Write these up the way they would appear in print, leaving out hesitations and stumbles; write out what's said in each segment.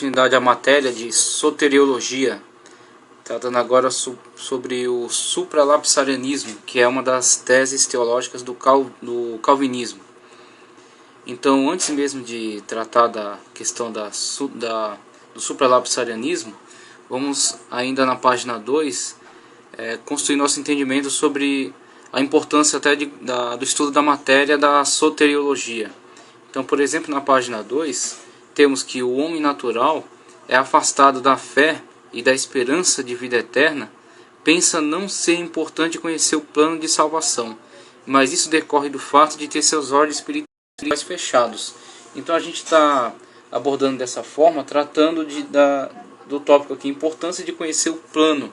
Continuidade à matéria de soteriologia, tratando agora sobre o supralapsarianismo, que é uma das teses teológicas do calvinismo. Então, antes mesmo de tratar da questão do supralapsarianismo, vamos ainda na página 2 construir nosso entendimento sobre a importância até do estudo da matéria da soteriologia. Então, por exemplo, na página 2, temos que o homem natural é afastado da fé e da esperança de vida eterna, pensa não ser importante conhecer o plano de salvação, mas isso decorre do fato de ter seus olhos espirituais fechados. Então a gente está abordando dessa forma, tratando do tópico aqui, importância de conhecer o plano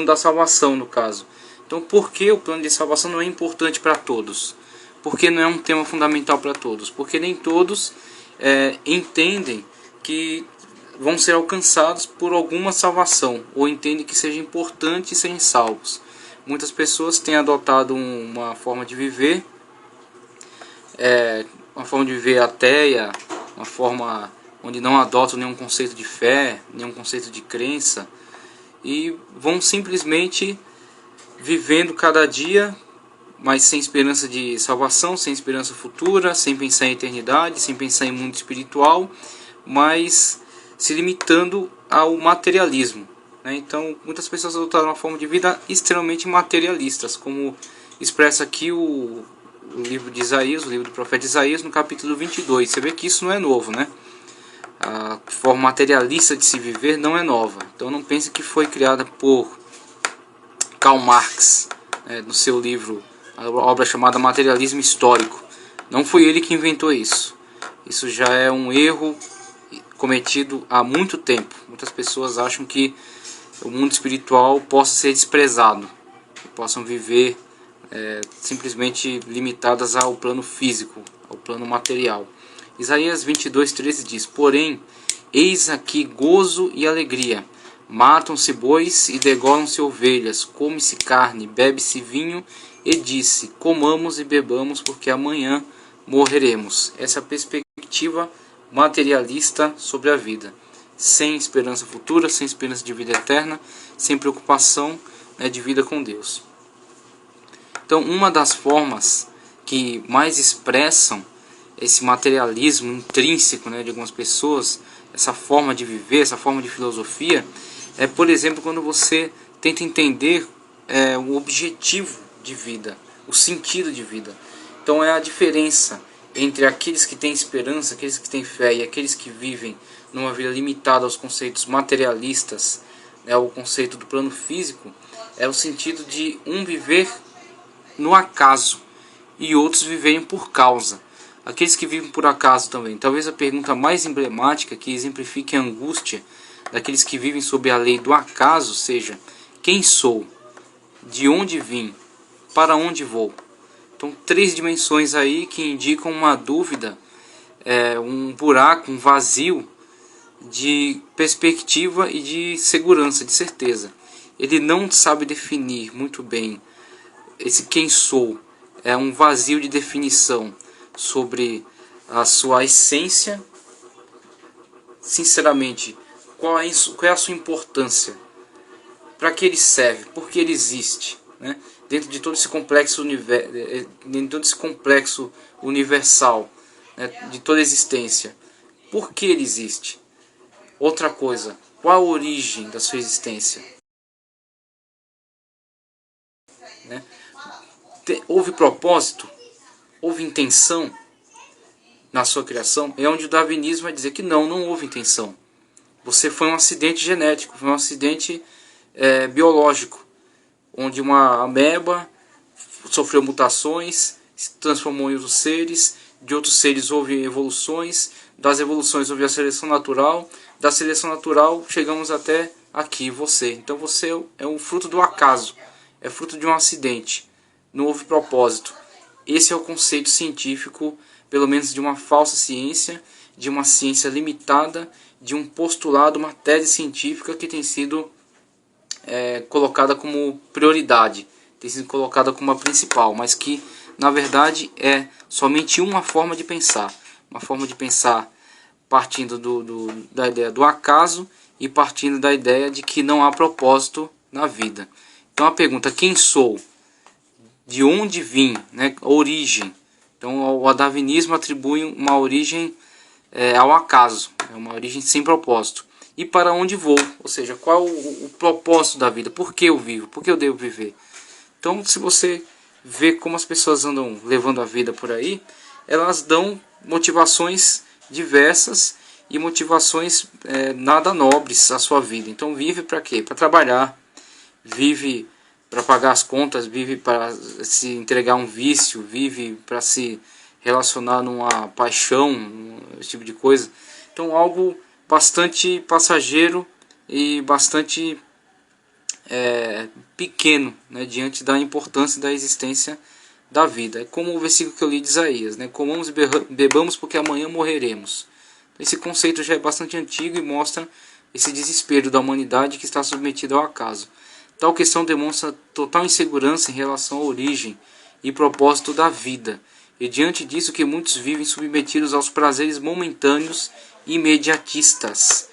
da salvação, no caso. Então, por que o plano de salvação não é importante para todos? Porque não é um tema fundamental para todos? Porque nem todos entendem que vão ser alcançados por alguma salvação, ou entendem que seja importante serem salvos. Muitas pessoas têm adotado uma forma de viver, ateia, uma forma onde não adotam nenhum conceito de fé, nenhum conceito de crença, e vão simplesmente vivendo cada dia, mas sem esperança de salvação, sem esperança futura, sem pensar em eternidade, sem pensar em mundo espiritual, mas se limitando ao materialismo, né? Então, muitas pessoas adotaram uma forma de vida extremamente materialistas, como expressa aqui o livro de Isaías, o livro do profeta Isaías, no capítulo 22. Você vê que isso não é novo, né? A forma materialista de se viver não é nova. Então, não pense que foi criada por Karl Marx, no seu livro, a obra chamada Materialismo Histórico. Não foi ele que inventou isso. Isso já é um erro cometido há muito tempo. Muitas pessoas acham que o mundo espiritual possa ser desprezado, que possam viver simplesmente limitadas ao plano físico, ao plano material. Isaías 22:13 diz: porém, eis aqui gozo e alegria, matam-se bois e degolam-se ovelhas, come-se carne, bebe-se vinho, e disse: comamos e bebamos, porque amanhã morreremos. Essa é a perspectiva materialista sobre a vida, sem esperança futura, sem esperança de vida eterna, sem preocupação de vida com Deus. Então, uma das formas que mais expressam esse materialismo intrínseco de algumas pessoas, essa forma de viver, essa forma de filosofia, é, por exemplo, quando você tenta entender o objetivo de vida, o sentido de vida. Então é a diferença entre aqueles que têm esperança, aqueles que têm fé, e aqueles que vivem numa vida limitada aos conceitos materialistas, o conceito do plano físico, é o sentido de um viver no acaso e outros viverem por causa. Aqueles que vivem por acaso também. Talvez a pergunta mais emblemática que exemplifique a angústia daqueles que vivem sob a lei do acaso seja: quem sou? De onde vim? Para onde vou? Então, 3 dimensões aí que indicam uma dúvida, um buraco, um vazio de perspectiva e de segurança, de certeza. Ele não sabe definir muito bem esse quem sou. É um vazio de definição sobre a sua essência. Sinceramente, qual é a sua importância? Para que ele serve? Por que ele existe? Dentro de todo esse complexo universal, de toda a existência. Por que ele existe? Outra coisa, qual a origem da sua existência? Houve propósito? Houve intenção na sua criação? É onde o darwinismo vai dizer que não houve intenção. Você foi um acidente genético, foi um acidente biológico, onde uma ameba sofreu mutações, se transformou em outros seres, de outros seres houve evoluções, das evoluções houve a seleção natural, da seleção natural chegamos até aqui, você. Então você é um fruto do acaso, é fruto de um acidente, não houve propósito. Esse é o conceito científico, pelo menos de uma falsa ciência, de uma ciência limitada, de um postulado, uma tese científica que tem sido colocada como prioridade, tem sido colocada como a principal, mas que na verdade é somente uma forma de pensar partindo da ideia do acaso e partindo da ideia de que não há propósito na vida. Então a pergunta, quem sou? De onde vim? Né? Origem. Então o darwinismo atribui uma origem ao acaso, é uma origem sem propósito. E para onde vou? Ou seja, qual o propósito da vida? Por que eu vivo? Por que eu devo viver? Então, se você vê como as pessoas andam levando a vida por aí, elas dão motivações diversas e motivações nada nobres à sua vida. Então, vive para quê? Para trabalhar, vive para pagar as contas, vive para se entregar a um vício, vive para se relacionar numa paixão, esse tipo de coisa. Então, algo bastante passageiro e bastante pequeno, né, diante da importância da existência da vida. É como o versículo que eu li de Isaías, né? Comamos e bebamos porque amanhã morreremos. Esse conceito já é bastante antigo e mostra esse desespero da humanidade que está submetida ao acaso. Tal questão demonstra total insegurança em relação à origem e propósito da vida, e diante disso que muitos vivem submetidos aos prazeres momentâneos e imediatistas.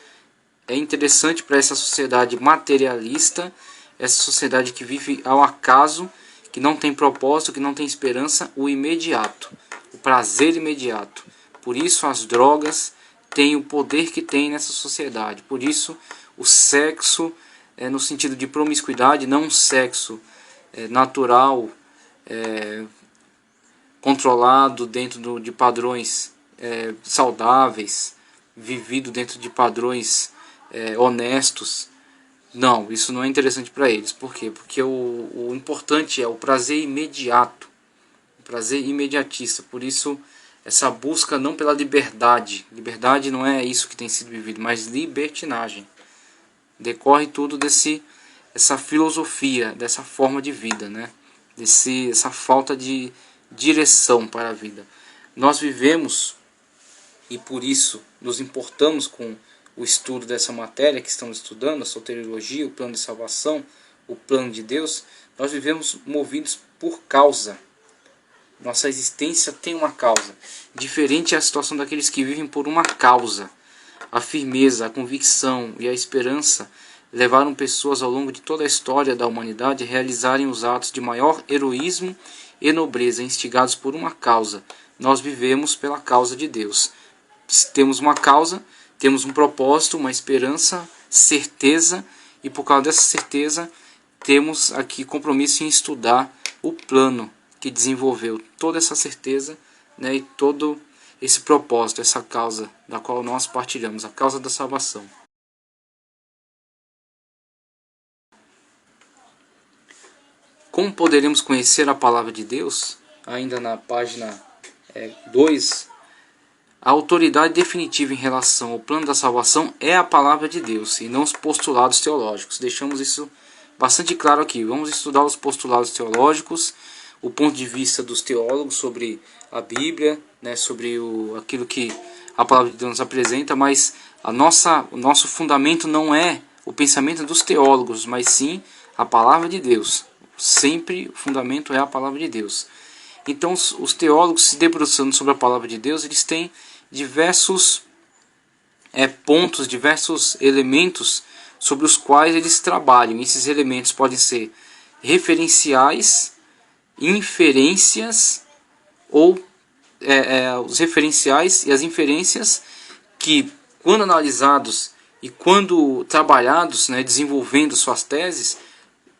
É interessante para essa sociedade materialista, essa sociedade que vive ao acaso, que não tem propósito, que não tem esperança, o imediato, o prazer imediato. Por isso as drogas têm o poder que têm nessa sociedade. Por isso o sexo, no sentido de promiscuidade, não um sexo natural, controlado dentro de padrões saudáveis, vivido dentro de padrões honestos. Não, isso não é interessante para eles. Por quê? Porque o importante é o prazer imediato, o prazer imediatista. Por isso, essa busca não pela liberdade. Liberdade não é isso que tem sido vivido, mas libertinagem. Decorre tudo essa filosofia, dessa forma de vida, né? Essa falta de direção para a vida. Nós vivemos, e por isso nos importamos com o estudo dessa matéria que estamos estudando, a soteriologia, o plano de salvação, o plano de Deus. Nós vivemos movidos por causa. Nossa existência tem uma causa. Diferente é a situação daqueles que vivem por uma causa. A firmeza, a convicção e a esperança levaram pessoas ao longo de toda a história da humanidade a realizarem os atos de maior heroísmo e nobreza, instigados por uma causa. Nós vivemos pela causa de Deus. Se temos uma causa, temos um propósito, uma esperança, certeza, e por causa dessa certeza temos aqui compromisso em estudar o plano que desenvolveu toda essa certeza, né, e todo esse propósito, essa causa da qual nós partilhamos, a causa da salvação. Como poderemos conhecer a palavra de Deus? Ainda na página 2, a autoridade definitiva em relação ao plano da salvação é a palavra de Deus e não os postulados teológicos. Deixamos isso bastante claro aqui. Vamos estudar os postulados teológicos, o ponto de vista dos teólogos sobre a Bíblia, né, sobre aquilo que a palavra de Deus nos apresenta, mas o nosso fundamento não é o pensamento dos teólogos, mas sim a palavra de Deus. Sempre o fundamento é a palavra de Deus. Então os teólogos, se debruçando sobre a palavra de Deus, eles têm diversos pontos, diversos elementos sobre os quais eles trabalham. Esses elementos podem ser referenciais, inferências, ou os referenciais e as inferências que, quando analisados e quando trabalhados, né, desenvolvendo suas teses,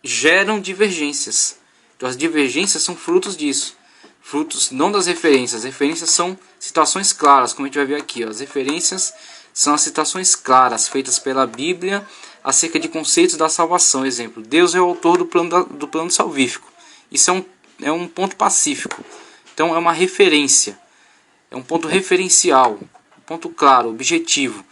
geram divergências. Então as divergências são frutos disso. Frutos não das referências. As referências são citações claras, como a gente vai ver aqui. As referências são as citações claras feitas pela Bíblia acerca de conceitos da salvação. Exemplo, Deus é o autor do plano salvífico. Isso é um ponto pacífico. Então é uma referência. É um ponto referencial. Um ponto claro, objetivo.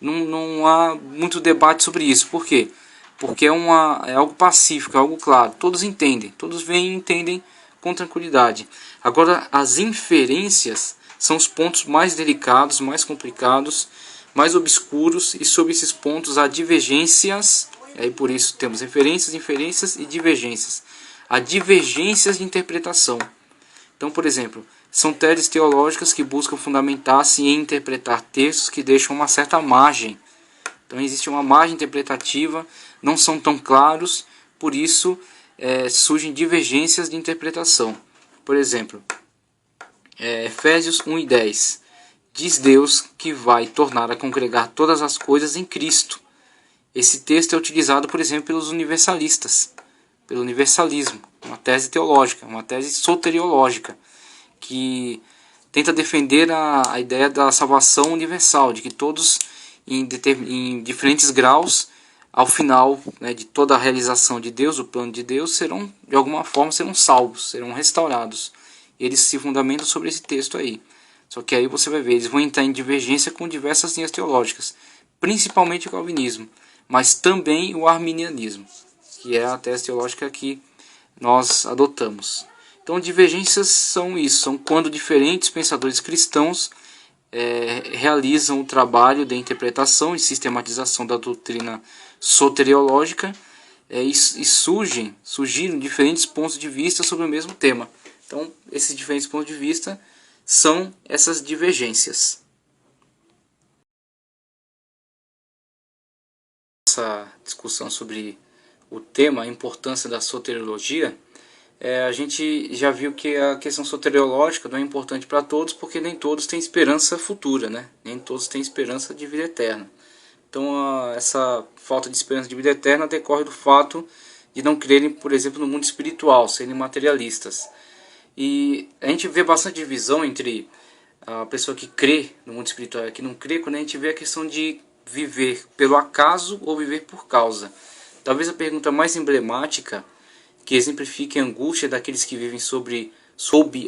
Não há muito debate sobre isso. Por quê? Porque é algo pacífico, é algo claro. Todos entendem. Todos veem e entendem com tranquilidade. Agora, as inferências são os pontos mais delicados, mais complicados, mais obscuros, e sobre esses pontos há divergências, e aí por isso temos referências, inferências e divergências. Há divergências de interpretação. Então, por exemplo, são teses teológicas que buscam fundamentar-se em interpretar textos que deixam uma certa margem. Então existe uma margem interpretativa, não são tão claros, por isso surgem divergências de interpretação. Por exemplo, Efésios 1:10. Diz Deus que vai tornar a congregar todas as coisas em Cristo. Esse texto é utilizado, por exemplo, pelos universalistas, pelo universalismo, uma tese teológica, uma tese soteriológica, que tenta defender a ideia da salvação universal, de que todos em diferentes graus, ao final, né, de toda a realização de Deus, o plano de Deus, serão, de alguma forma, serão salvos, serão restaurados. E eles se fundamentam sobre esse texto aí. Só que aí você vai ver, eles vão entrar em divergência com diversas linhas teológicas, principalmente o calvinismo, mas também o arminianismo, que é a tese teológica que nós adotamos. Então, divergências são isso, são quando diferentes pensadores cristãos realizam o trabalho de interpretação e sistematização da doutrina soteriológica e surgiram diferentes pontos de vista sobre o mesmo tema. Então, esses diferentes pontos de vista são essas divergências. Essa discussão sobre o tema, a importância da soteriologia, a gente já viu que a questão soteriológica não é importante para todos, porque nem todos têm esperança futura, né? Nem todos têm esperança de vida eterna. Então, essa falta de esperança de vida eterna decorre do fato de não crerem, por exemplo, no mundo espiritual, serem materialistas. E a gente vê bastante divisão entre a pessoa que crê no mundo espiritual e que não crê, quando a gente vê a questão de viver pelo acaso ou viver por causa. Talvez a pergunta mais emblemática, que exemplifique a angústia daqueles que vivem sob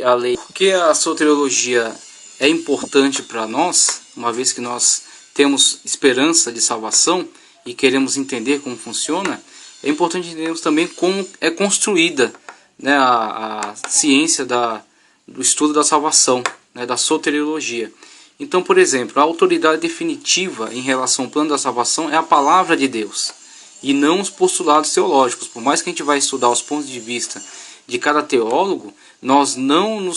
a lei. Por que a soteriologia é importante para nós, uma vez que nós temos esperança de salvação e queremos entender como funciona? É importante entendermos também como é construída, né, a ciência do estudo da salvação, né, da soteriologia. Então, por exemplo, a autoridade definitiva em relação ao plano da salvação é a palavra de Deus, e não os postulados teológicos. Por mais que a gente vai estudar os pontos de vista de cada teólogo, nós não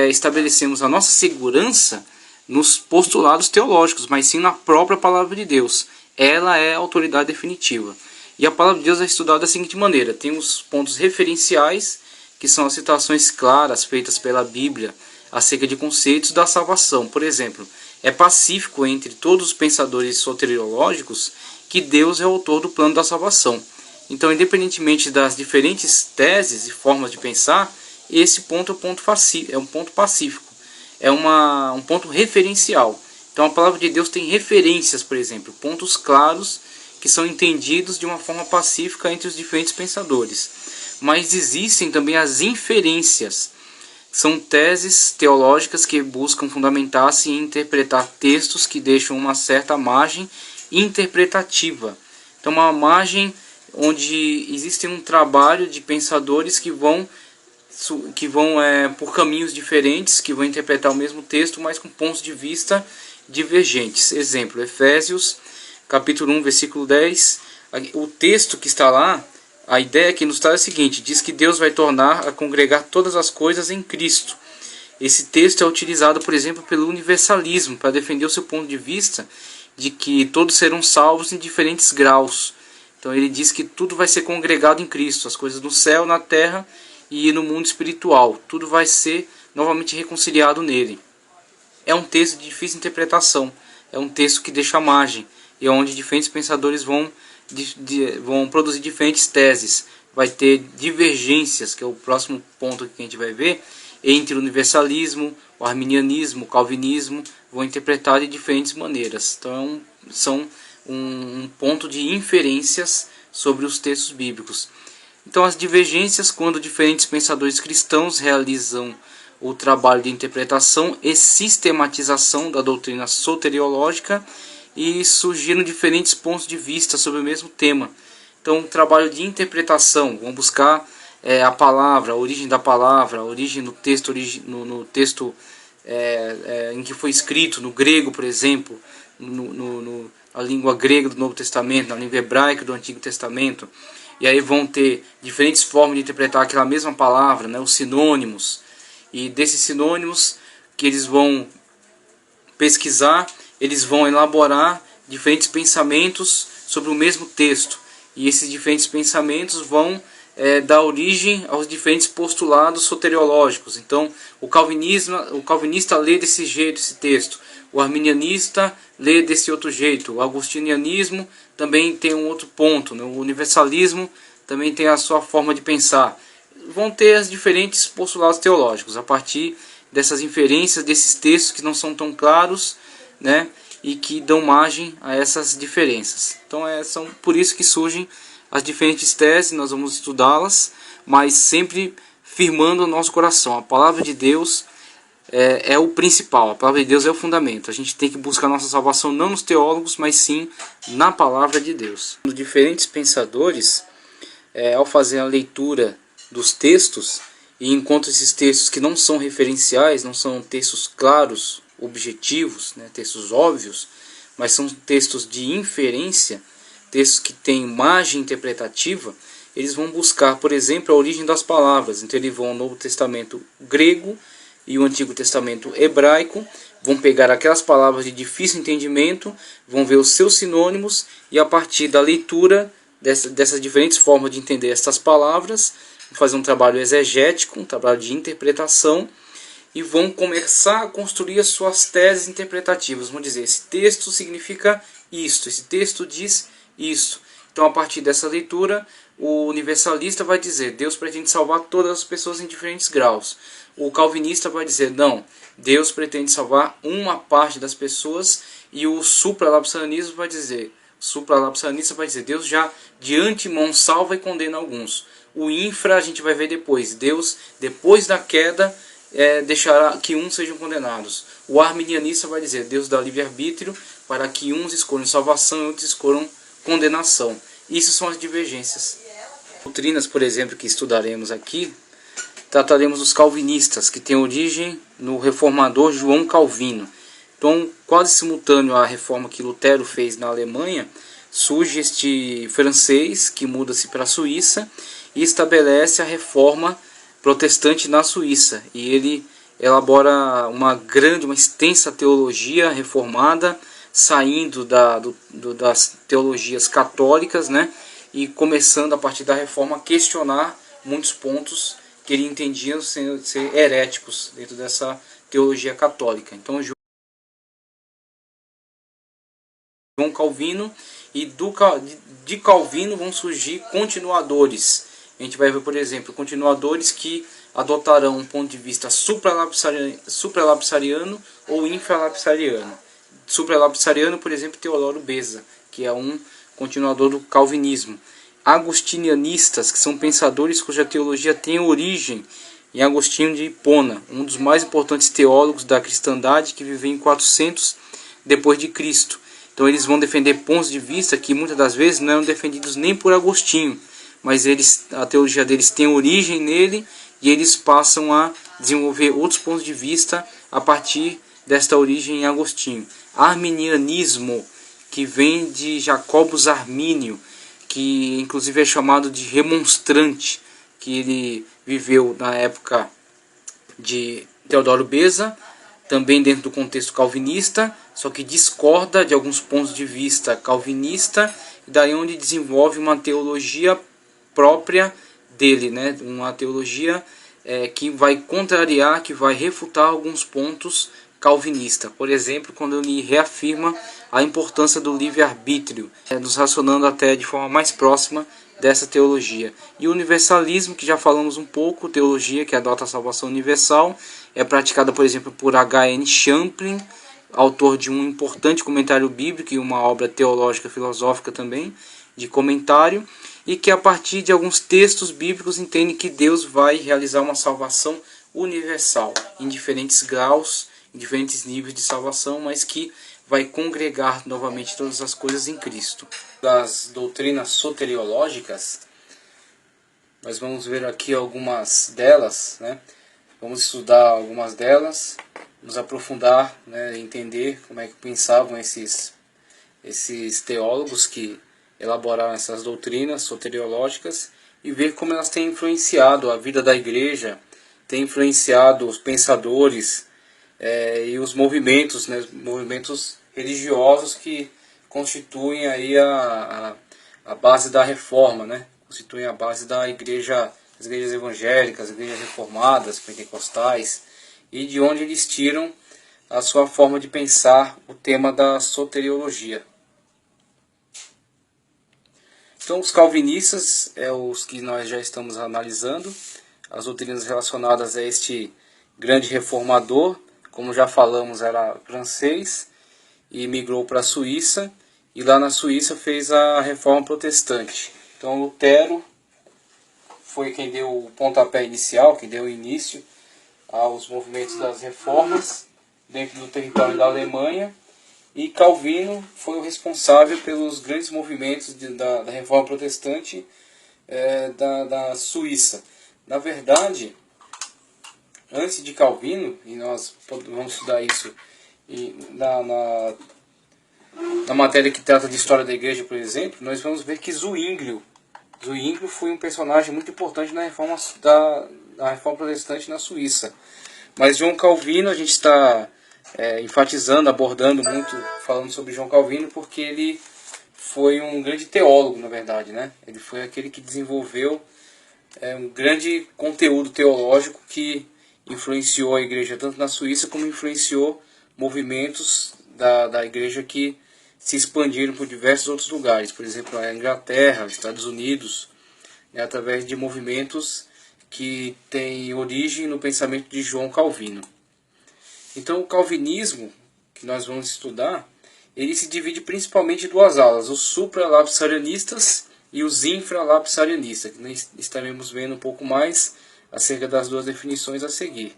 estabelecemos a nossa segurança nos postulados teológicos, mas sim na própria palavra de Deus. Ela é a autoridade definitiva. E a palavra de Deus é estudada da seguinte maneira: tem os pontos referenciais, que são as citações claras feitas pela Bíblia acerca de conceitos da salvação. Por exemplo, é pacífico entre todos os pensadores soteriológicos que Deus é o autor do plano da salvação. Então, independentemente das diferentes teses e formas de pensar, esse ponto é um ponto pacífico, é um ponto referencial. Então, a palavra de Deus tem referências, por exemplo, pontos claros que são entendidos de uma forma pacífica entre os diferentes pensadores. Mas existem também as inferências. São teses teológicas que buscam fundamentar-se em interpretar textos que deixam uma certa margem interpretativa. Então, uma margem onde existe um trabalho de pensadores que vão por caminhos diferentes, que vão interpretar o mesmo texto, mas com pontos de vista divergentes. Exemplo, Efésios, capítulo 1, versículo 10. O texto que está lá, a ideia que nos traz é a seguinte: diz que Deus vai tornar a congregar todas as coisas em Cristo. Esse texto é utilizado, por exemplo, pelo universalismo, para defender o seu ponto de vista de que todos serão salvos em diferentes graus. Então ele diz que tudo vai ser congregado em Cristo, as coisas no céu, na terra e no mundo espiritual. Tudo vai ser novamente reconciliado nele. É um texto de difícil interpretação, é um texto que deixa margem, e onde diferentes pensadores vão produzir diferentes teses. Vai ter divergências, que é o próximo ponto que a gente vai ver, entre o universalismo, o arminianismo, o calvinismo, vão interpretar de diferentes maneiras. Então são um ponto de inferências sobre os textos bíblicos. Então as divergências, quando diferentes pensadores cristãos realizam o trabalho de interpretação e sistematização da doutrina soteriológica e surgiram diferentes pontos de vista sobre o mesmo tema. Então, o trabalho de interpretação, vão buscar a palavra, a origem da palavra, a origem no texto, no texto em que foi escrito, no grego, por exemplo, na língua grega do Novo Testamento, na língua hebraica do Antigo Testamento. E aí vão ter diferentes formas de interpretar aquela mesma palavra, né, os sinônimos. E desses sinônimos que eles vão pesquisar, eles vão elaborar diferentes pensamentos sobre o mesmo texto. E esses diferentes pensamentos vão dar origem aos diferentes postulados soteriológicos. Então, o calvinista lê desse jeito esse texto, o arminianista lê desse outro jeito, o agostinianismo também tem um outro ponto, né? O universalismo também tem a sua forma de pensar. Vão ter os diferentes postulados teológicos a partir dessas inferências desses textos que não são tão claros, né? E que dão margem a essas diferenças. Então são por isso que surgem as diferentes teses, nós vamos estudá-las, mas sempre firmando o nosso coração. A palavra de Deus é o principal, a palavra de Deus é o fundamento. A gente tem que buscar a nossa salvação não nos teólogos, mas sim na palavra de Deus. Os diferentes pensadores, ao fazer a leitura dos textos, e encontram esses textos que não são referenciais, não são textos claros, objetivos, né, textos óbvios, mas são textos de inferência, textos que têm margem interpretativa, eles vão buscar, por exemplo, a origem das palavras. Então eles vão ao Novo Testamento grego e o Antigo Testamento hebraico, vão pegar aquelas palavras de difícil entendimento, vão ver os seus sinônimos e a partir da leitura dessas diferentes formas de entender estas palavras, vão fazer um trabalho exegético, um trabalho de interpretação, e vão começar a construir as suas teses interpretativas. Vão dizer, esse texto significa isto, esse texto diz isto. Então, a partir dessa leitura, o universalista vai dizer, Deus pretende salvar todas as pessoas em diferentes graus. O calvinista vai dizer, não, Deus pretende salvar uma parte das pessoas. E o supralapsarianismo vai dizer, Deus já de antemão salva e condena alguns. O infra a gente vai ver depois. Deus, depois da queda, deixará que uns sejam condenados. O arminianista vai dizer, Deus dá livre-arbítrio para que uns escolham salvação e outros escolham condenação. Isso são as divergências. Doutrinas, por exemplo, que estudaremos aqui, trataremos dos calvinistas, que têm origem no reformador João Calvino. Então, quase simultâneo à reforma que Lutero fez na Alemanha, surge este francês que muda-se para a Suíça e estabelece a reforma protestante na Suíça. E ele elabora uma extensa teologia reformada, saindo das teologias católicas, né? E começando a partir da reforma a questionar muitos pontos que ele entendia ser heréticos dentro dessa teologia católica. Então, João Calvino, e de Calvino vão surgir continuadores. A gente vai ver, por exemplo, continuadores que adotarão um ponto de vista supralapsariano ou infralapsariano. Supralapsariano, por exemplo, Teodoro Beza, que é um continuador do calvinismo. Agostinianistas, que são pensadores cuja teologia tem origem em Agostinho de Hipona, um dos mais importantes teólogos da cristandade, que viveu em 400 depois de Cristo. Então eles vão defender pontos de vista que muitas das vezes não eram defendidos nem por Agostinho, mas a teologia deles tem origem nele e eles passam a desenvolver outros pontos de vista a partir desta origem em Agostinho. Arminianismo, que vem de Jacobus Armínio, que inclusive é chamado de remonstrante, que ele viveu na época de Teodoro Beza, também dentro do contexto calvinista, só que discorda de alguns pontos de vista calvinista, e daí onde desenvolve uma teologia própria dele, né? Uma teologia que vai contrariar, que vai refutar alguns pontos calvinistas. Por exemplo, quando ele reafirma a importância do livre-arbítrio, nos relacionando até de forma mais próxima dessa teologia. E o universalismo, que já falamos um pouco, teologia que adota a salvação universal, é praticada, por exemplo, por H.N. Champlin, autor de um importante comentário bíblico e uma obra teológica filosófica também, de comentário, e que a partir de alguns textos bíblicos entende que Deus vai realizar uma salvação universal, em diferentes graus, em diferentes níveis de salvação, mas que vai congregar novamente todas as coisas em Cristo. Das doutrinas soteriológicas, nós vamos ver aqui algumas delas, né? Vamos estudar algumas delas, nos aprofundar, né, entender como é que pensavam esses teólogos que elaboraram essas doutrinas soteriológicas e ver como elas têm influenciado a vida da igreja tem influenciado os pensadores e os movimentos, né, movimentos religiosos que constituem aí a base da reforma, né, constituem a base da igreja, das igrejas evangélicas, igrejas reformadas, pentecostais, e de onde eles tiram a sua forma de pensar o tema da soteriologia. Então, os calvinistas os que nós já estamos analisando, as doutrinas relacionadas a este grande reformador, como já falamos, era francês e migrou para a Suíça, e lá na Suíça fez a reforma protestante. Então, Lutero foi quem deu o pontapé inicial, quem deu o início aos movimentos das reformas dentro do território da Alemanha, e Calvino foi o responsável pelos grandes movimentos da reforma protestante da Suíça. Na verdade, antes de Calvino, e nós vamos estudar isso na matéria que trata de história da igreja, por exemplo, nós vamos ver que Zwinglio foi um personagem muito importante na reforma protestante na Suíça. Mas João Calvino, a gente está enfatizando, abordando muito, falando sobre João Calvino, porque ele foi um grande teólogo, na verdade, né? Ele foi aquele que desenvolveu um grande conteúdo teológico que influenciou a igreja tanto na Suíça como influenciou movimentos da igreja que se expandiram por diversos outros lugares, por exemplo, a Inglaterra, os Estados Unidos, através de movimentos que têm origem no pensamento de João Calvino. Então, o calvinismo, que nós vamos estudar, ele se divide principalmente em duas alas, os supralapsarianistas e os infralapsarianistas, que nós estaremos vendo um pouco mais acerca das duas definições a seguir.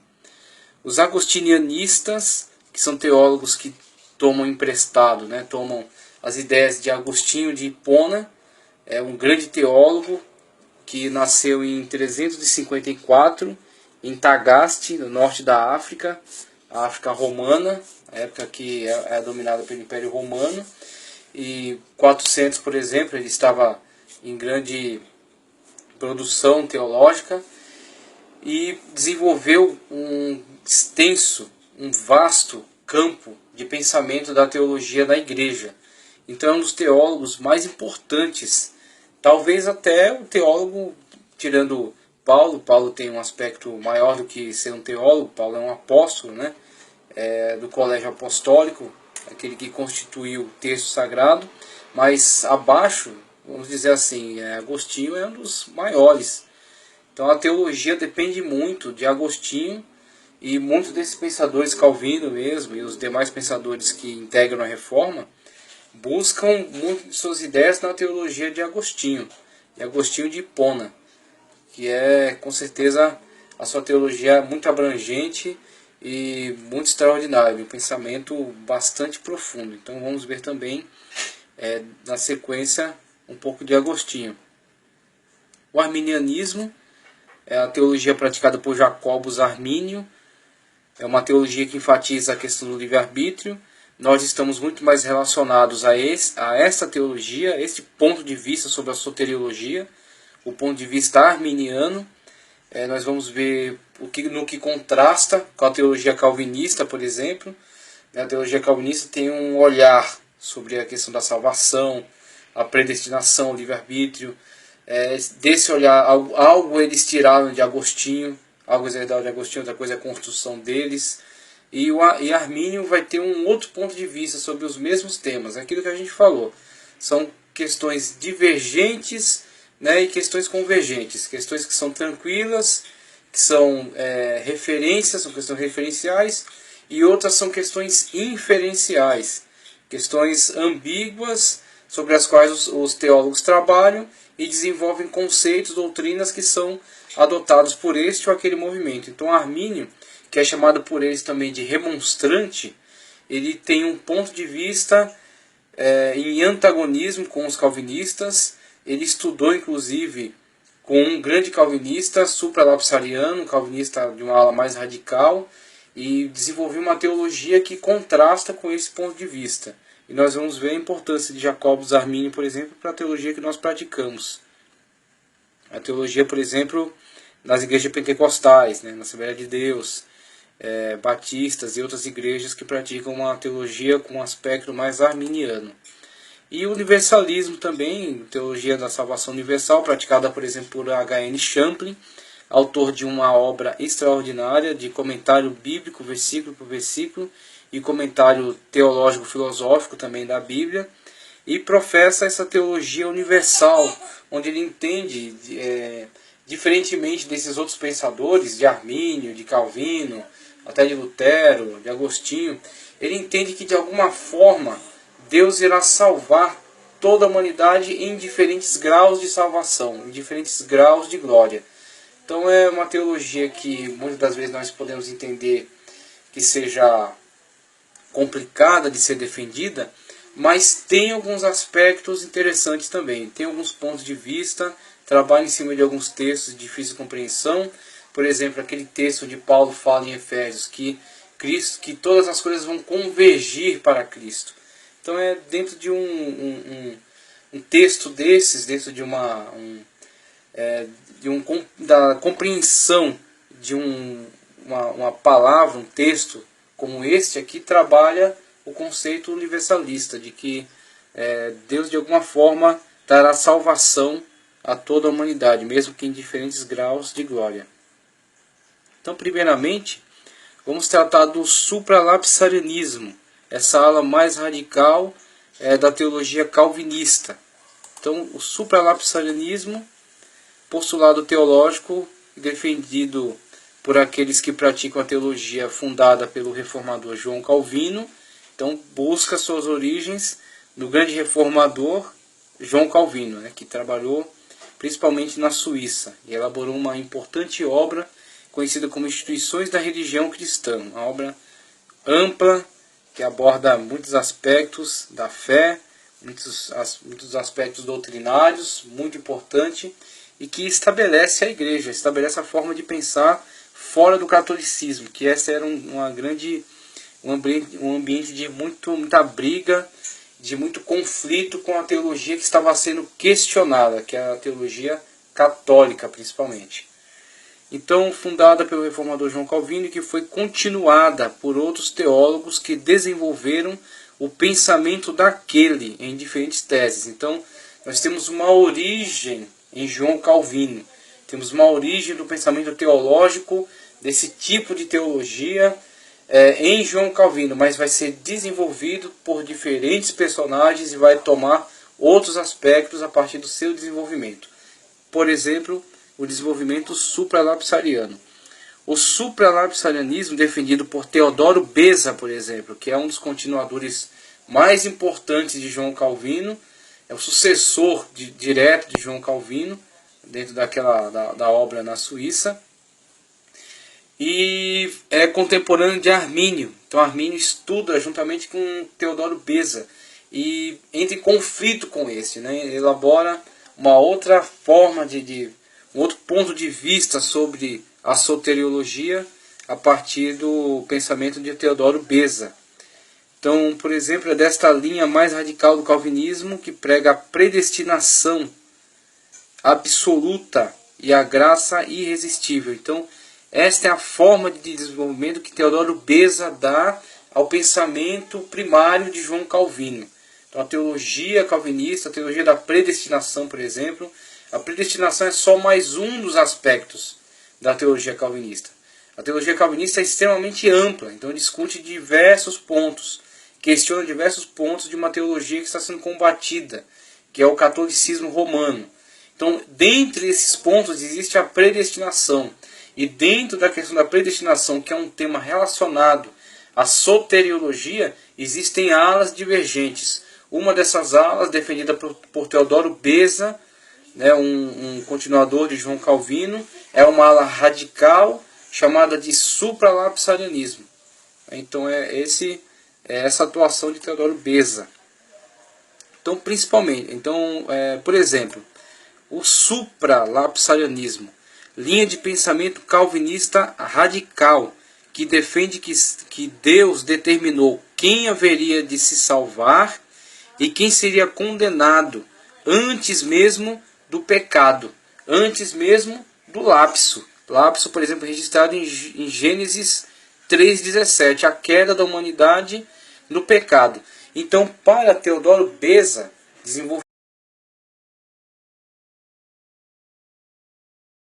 Os agostinianistas, que são teólogos que tomam emprestado, né, tomam as ideias de Agostinho de Hipona, um grande teólogo que nasceu em 354 em Tagaste, no norte da África, a África romana, a época que é dominada pelo Império Romano. E 400, por exemplo, ele estava em grande produção teológica e desenvolveu um vasto campo de pensamento da teologia da igreja. Então é um dos teólogos mais importantes, talvez até o teólogo, tirando Paulo tem um aspecto maior do que ser um teólogo. Paulo é um apóstolo, né? Do colégio apostólico, aquele que constituiu o texto sagrado, mas abaixo, vamos dizer assim, Agostinho é um dos maiores. Então a teologia depende muito de Agostinho, e muitos desses pensadores, Calvino mesmo, e os demais pensadores que integram a reforma, buscam muito de suas ideias na teologia de Agostinho de Hipona, que é com certeza a sua teologia muito abrangente e muito extraordinário, um pensamento bastante profundo. Então vamos ver também na sequência um pouco de Agostinho. O arminianismo é a teologia praticada por Jacobus Armínio, é uma teologia que enfatiza a questão do livre-arbítrio. Nós estamos muito mais relacionados a esta teologia, a este ponto de vista sobre a soteriologia, o ponto de vista arminiano. Nós vamos ver no que contrasta com a teologia calvinista, por exemplo. A teologia calvinista tem um olhar sobre a questão da salvação, a predestinação, o livre-arbítrio. Desse olhar, algo eles tiraram de Agostinho, algo eles herdaram de Agostinho, outra coisa é a construção deles. E Armínio vai ter um outro ponto de vista sobre os mesmos temas, aquilo que a gente falou. São questões divergentes, né, e questões convergentes, questões que são tranquilas, que são referências, são questões referenciais, e outras são questões inferenciais, questões ambíguas, sobre as quais os teólogos trabalham e desenvolvem conceitos, doutrinas que são adotados por este ou aquele movimento. Então Armínio, que é chamado por eles também de remonstrante, ele tem um ponto de vista em antagonismo com os calvinistas. Ele estudou inclusive com um grande calvinista supralapsariano, um calvinista de uma ala mais radical, e desenvolveu uma teologia que contrasta com esse ponto de vista. E nós vamos ver a importância de Jacobus Armínio, por exemplo, para a teologia que nós praticamos. A teologia, por exemplo, nas igrejas pentecostais, né, na Assembleia de Deus, batistas e outras igrejas que praticam uma teologia com um aspecto mais arminiano. E o universalismo também, teologia da salvação universal, praticada, por exemplo, por H.N. Champlin, autor de uma obra extraordinária de comentário bíblico, versículo por versículo, e comentário teológico-filosófico também da Bíblia, e professa essa teologia universal, onde ele entende, diferentemente desses outros pensadores, de Armínio, de Calvino, até de Lutero, de Agostinho, ele entende que de alguma forma Deus irá salvar toda a humanidade em diferentes graus de salvação, em diferentes graus de glória. Então é uma teologia que muitas das vezes nós podemos entender que seja complicada de ser defendida, mas tem alguns aspectos interessantes também. Tem alguns pontos de vista, trabalha em cima de alguns textos de difícil compreensão. Por exemplo, aquele texto onde Paulo fala em Efésios que todas as coisas vão convergir para Cristo. Então é dentro de um texto desses, dentro de da compreensão de uma palavra, um texto como este aqui, trabalha o conceito universalista, de que Deus de alguma forma dará salvação a toda a humanidade, mesmo que em diferentes graus de glória. Então, primeiramente, vamos tratar do supralapsarianismo, essa ala mais radical da teologia calvinista. Então, o supralapsarianismo, postulado teológico defendido por aqueles que praticam a teologia fundada pelo reformador João Calvino. Então, busca suas origens no grande reformador João Calvino, que trabalhou principalmente na Suíça e elaborou uma importante obra conhecida como Instituições da Religião Cristã, uma obra ampla que aborda muitos aspectos da fé, muitos aspectos doutrinários, muito importante, e que estabelece a igreja, estabelece a forma de pensar fora do catolicismo, que esse era um ambiente de muita briga, de muito conflito com a teologia que estava sendo questionada, que é a teologia católica principalmente. Então, fundada pelo reformador João Calvino e que foi continuada por outros teólogos que desenvolveram o pensamento daquele em diferentes teses. Então, nós temos uma origem em João Calvino, temos uma origem do pensamento teológico desse tipo de teologia em João Calvino, mas vai ser desenvolvido por diferentes personagens e vai tomar outros aspectos a partir do seu desenvolvimento. Por exemplo, o desenvolvimento supralapsariano. O supralapsarianismo, defendido por Teodoro Beza, por exemplo, que é um dos continuadores mais importantes de João Calvino, é o sucessor direto de João Calvino, dentro da obra na Suíça, e é contemporâneo de Armínio. Então Armínio estuda juntamente com Teodoro Beza e entra em conflito com esse, elabora uma outra forma um outro ponto de vista sobre a soteriologia a partir do pensamento de Teodoro Beza. Então, por exemplo, é desta linha mais radical do calvinismo que prega a predestinação absoluta e a graça irresistível. Então, esta é a forma de desenvolvimento que Teodoro Beza dá ao pensamento primário de João Calvino. Então, a teologia calvinista, a teologia da predestinação, por exemplo, a predestinação é só mais um dos aspectos da teologia calvinista. A teologia calvinista é extremamente ampla, então discute diversos pontos, questiona diversos pontos de uma teologia que está sendo combatida, que é o catolicismo romano. Então, dentre esses pontos existe a predestinação. E dentro da questão da predestinação, que é um tema relacionado à soteriologia, existem alas divergentes. Uma dessas alas, defendida por Teodoro Beza, um continuador de João Calvino, é uma ala radical chamada de supralapsarianismo. Então é essa atuação de Teodoro Beza. Então, principalmente, por exemplo, o supralapsarianismo, linha de pensamento calvinista radical, que defende que Deus determinou quem haveria de se salvar e quem seria condenado antes mesmo do pecado, antes mesmo do lapso. Lapso, por exemplo, registrado em Gênesis 3,17, a queda da humanidade no pecado. Então, para Teodoro Beza, desenvolvimento